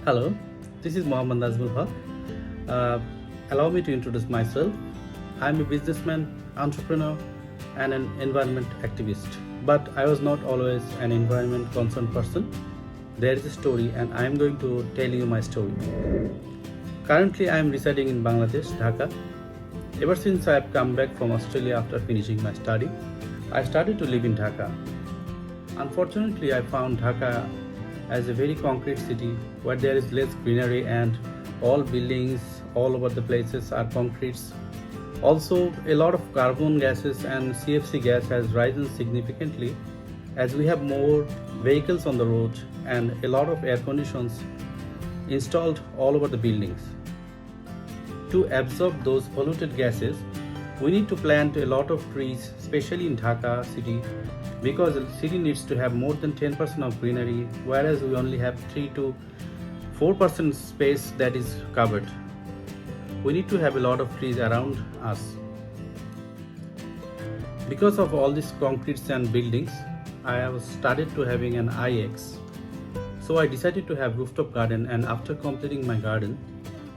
Hello, this is Mohammad Nazmul Haq. Uh, Allow me to introduce myself. I'm a businessman, entrepreneur, and an environment activist. But I was not always an environment concerned person. There is a story, and I'm going to tell you my story. Currently, I am residing in Bangladesh, Dhaka. Ever since I have come back from Australia after finishing my study, I started to live in Dhaka. Unfortunately, I found Dhaka as a very concrete city where there is less greenery and all buildings all over the places are concretes. Also, a lot of carbon gases and CFC gas has risen significantly as we have more vehicles on the road and a lot of air conditions installed all over the buildings. To absorb those polluted gases, we need to plant a lot of trees, especially in Dhaka city, because the city needs to have more than 10% of greenery, whereas we only have 3 to 4% space that is covered. We need to have a lot of trees around us. Because of all these concretes and buildings, I have started to having an IX. So I decided to have rooftop garden, and after completing my garden,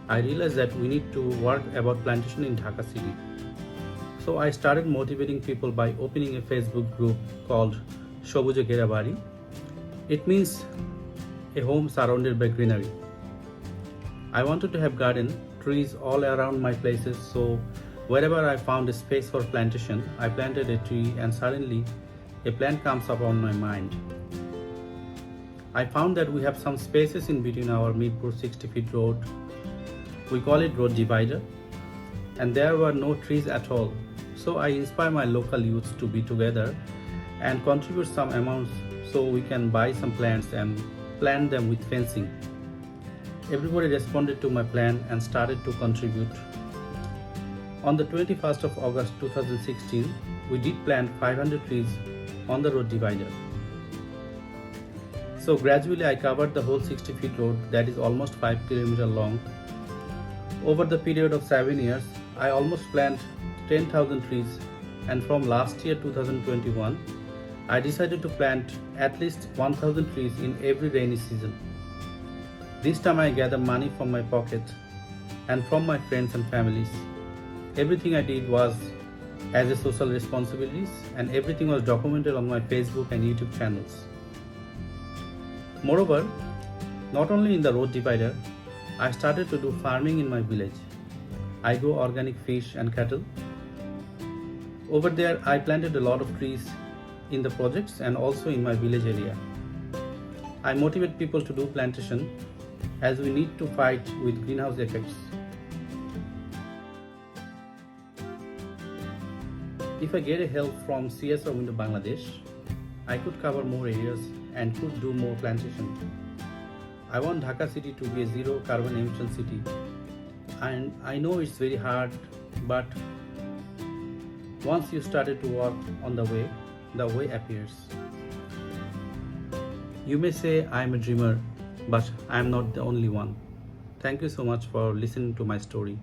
I realized that we need to work about plantation in Dhaka city. So I started motivating people by opening a Facebook group called Shobuja Gerabari. It means a home surrounded by greenery. I wanted to have garden, trees all around my places, so wherever I found a space for plantation, I planted a tree and suddenly a plant comes up on my mind. I found that we have some spaces in between our Mirpur 60 feet road. We call it road divider, and there were no trees at all. So I inspire my local youths to be together and contribute some amounts so we can buy some plants and plant them with fencing. Everybody responded to my plan and started to contribute. On the 21st of August 2016, we did plant 500 trees on the road divider. So gradually I covered the whole 60 feet road that is almost 5 km long. Over the period of 7 years, I almost planted 10,000 trees, and from last year 2021, I decided to plant at least 1,000 trees in every rainy season. This time I gather money from my pocket and from my friends and families. Everything I did was as a social responsibilities, and everything was documented on my Facebook and YouTube channels. Moreover, not only in the road divider, I started to do farming in my village. I grow organic fish and cattle. Over there, I planted a lot of trees in the projects and also in my village area. I motivate people to do plantation as we need to fight with greenhouse effects. If I get a help from CSR Window Bangladesh, I could cover more areas and could do more plantation. I want Dhaka city to be a zero carbon emission city. And I know it's very hard, but once you started to work on the way appears. You may say I am a dreamer, but I am not the only one. Thank you so much for listening to my story.